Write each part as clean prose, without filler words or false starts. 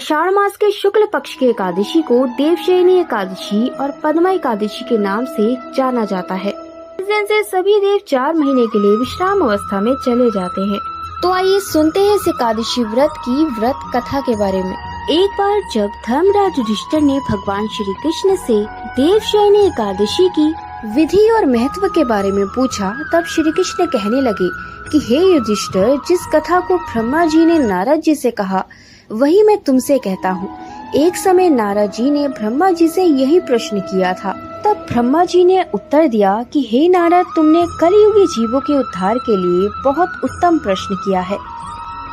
आषाढ़ मास के शुक्ल पक्ष की एकादशी को देवशयनी एकादशी और पद्मा एकादशी के नाम से जाना जाता है। इस दिन से सभी देव 4 महीने के लिए विश्राम अवस्था में चले जाते हैं। तो आइए सुनते हैं इस एकादशी व्रत की व्रत कथा के बारे में। एक बार जब धर्मराज युधिष्ठिर ने भगवान श्री कृष्ण से देवशयनी एकादशी की विधि और महत्व के बारे में पूछा, तब श्री कृष्ण कहने लगे कि हे युधिष्ठिर, जिस कथा को ब्रह्मा जी ने नारद जी से कहा वही मैं तुमसे कहता हूँ। एक समय नारद जी ने ब्रह्मा जी से यही प्रश्न किया था। तब ब्रह्मा जी ने उत्तर दिया कि हे नारद, तुमने कलयुगी जीवों के उद्धार के लिए बहुत उत्तम प्रश्न किया है,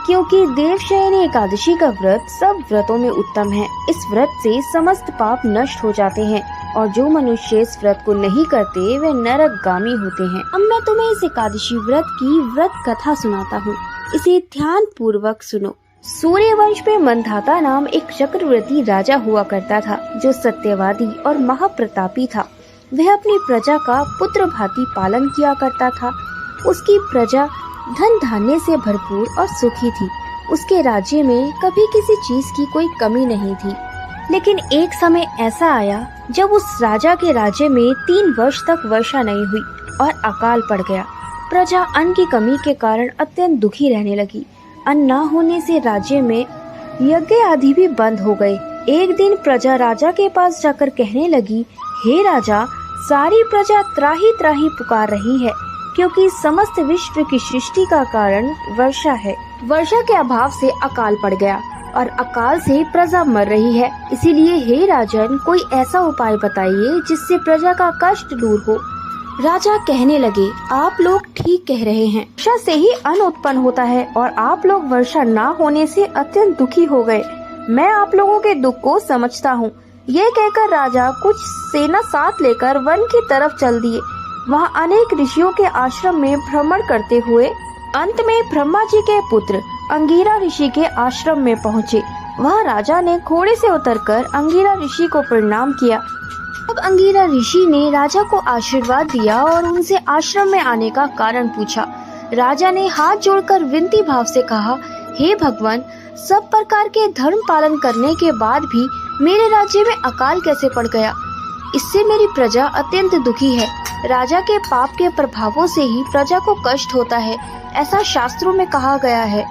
क्योंकि देवशयनी एकादशी का व्रत सब व्रतों में उत्तम है। इस व्रत से समस्त पाप नष्ट हो जाते हैं और जो मनुष्य इस व्रत को नहीं करते वे नरकगामी होते हैं। अब मैं तुम्हें इस एकादशी व्रत की व्रत कथा सुनाता हूँ, इसे ध्यान पूर्वक सुनो। सूर्य वंश में मंधाता नाम एक चक्रवर्ती राजा हुआ करता था, जो सत्यवादी और महाप्रतापी था। वह अपनी प्रजा का पुत्र भांति पालन किया करता था। उसकी प्रजा धन धान्य से भरपूर और सुखी थी। उसके राज्य में कभी किसी चीज की कोई कमी नहीं थी। लेकिन एक समय ऐसा आया जब उस राजा के राज्य में 3 वर्ष तक वर्षा नहीं हुई और अकाल पड़ गया। प्रजा अन्न की कमी के कारण अत्यंत दुखी रहने लगी। अन्न न होने से राज्य में यज्ञ आदि भी बंद हो गए। एक दिन प्रजा राजा के पास जाकर कहने लगी, हे राजा, सारी प्रजा त्राही त्राही पुकार रही है, क्योंकि समस्त विश्व की सृष्टि का कारण वर्षा है। वर्षा के अभाव से अकाल पड़ गया और अकाल से प्रजा मर रही है। इसीलिए हे राजन, कोई ऐसा उपाय बताइए जिससे प्रजा का कष्ट दूर हो। राजा कहने लगे, आप लोग ठीक कह रहे हैं। वर्षा से ही अन्न उत्पन्न होता है और आप लोग वर्षा न होने से अत्यंत दुखी हो गए। मैं आप लोगों के दुख को समझता हूँ। ये कहकर राजा कुछ सेना साथ लेकर वन की तरफ चल दिए। वहाँ अनेक ऋषियों के आश्रम में भ्रमण करते हुए अंत में ब्रह्मा जी के पुत्र अंगिरा ऋषि के आश्रम में पहुँचे। वहाँ राजा ने घोड़े से उतरकर अंगिरा ऋषि को प्रणाम किया। अब अंगिरा ऋषि ने राजा को आशीर्वाद दिया और उनसे आश्रम में आने का कारण पूछा। राजा ने हाथ जोड़कर विनती भाव से कहा, हे भगवान, सब प्रकार के धर्म पालन करने के बाद भी मेरे राज्य में अकाल कैसे पड़ गया? इससे मेरी प्रजा अत्यंत दुखी है। राजा के पाप के प्रभावों से ही प्रजा को कष्ट होता है, ऐसा शास्त्रों में कहा गया है।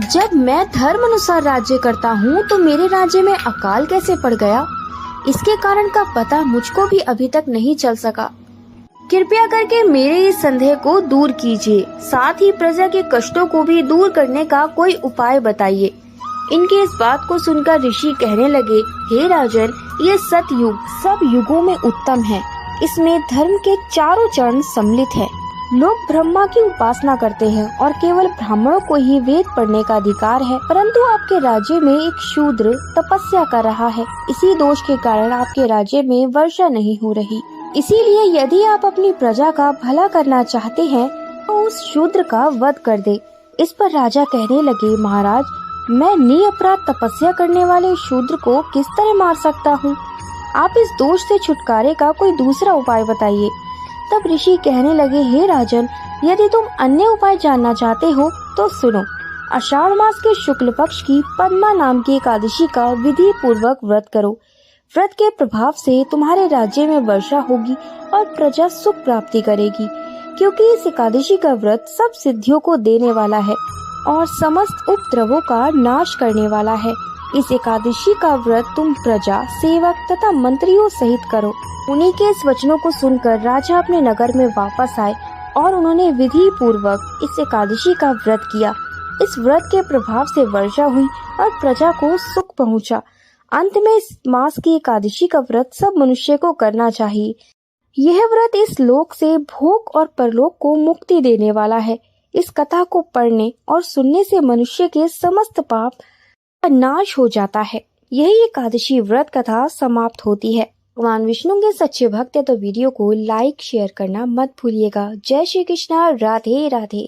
जब मैं धर्म अनुसार राज्य करता हूँ तो मेरे राज्य में अकाल कैसे पड़ गया? इसके कारण का पता मुझको भी अभी तक नहीं चल सका। कृपया करके मेरे इस संदेह को दूर कीजिए, साथ ही प्रजा के कष्टों को भी दूर करने का कोई उपाय बताइए। इनके इस बात को सुनकर ऋषि कहने लगे, हे राजन, ये सतयुग सब युगों में उत्तम है। इसमें धर्म के चारों चरण सम्मिलित है। लोग ब्रह्मा की उपासना करते हैं और केवल ब्राह्मणों को ही वेद पढ़ने का अधिकार है, परंतु आपके राज्य में एक शूद्र तपस्या कर रहा है। इसी दोष के कारण आपके राज्य में वर्षा नहीं हो रही। इसीलिए यदि आप अपनी प्रजा का भला करना चाहते हैं तो उस शूद्र का वध कर दे। इस पर राजा कहने लगे, महाराज, मैं निरपराध तपस्या करने वाले शूद्र को किस तरह मार सकता हूँ? आप इस दोष से छुटकारे का कोई दूसरा उपाय बताइए। तब ऋषि कहने लगे, हे राजन, यदि तुम अन्य उपाय जानना चाहते हो तो सुनो। आषाढ़ मास के शुक्ल पक्ष की पद्मा नाम की एकादशी का विधि पूर्वक व्रत करो। व्रत के प्रभाव से तुम्हारे राज्य में वर्षा होगी और प्रजा सुख प्राप्ति करेगी, क्योंकि इस एकादशी का व्रत सब सिद्धियों को देने वाला है और समस्त उपद्रवों का नाश करने वाला है। इस एकादशी का व्रत तुम प्रजा, सेवक तथा मंत्रियों सहित करो। उन्हीं के इस वचनों को सुनकर राजा अपने नगर में वापस आए और उन्होंने विधि पूर्वक इस एकादशी का व्रत किया। इस व्रत के प्रभाव से वर्षा हुई और प्रजा को सुख पहुंचा। अंत में इस मास की एकादशी का व्रत सब मनुष्य को करना चाहिए। यह व्रत इस लोक से भोग और परलोक को मुक्ति देने वाला है। इस कथा को पढ़ने और सुनने से मनुष्य के समस्त पाप का नाश हो जाता है। यही एकादशी व्रत कथा समाप्त होती है। भगवान विष्णु के सच्चे भक्त है तो वीडियो को लाइक शेयर करना मत भूलिएगा। जय श्री कृष्णा। राधे राधे।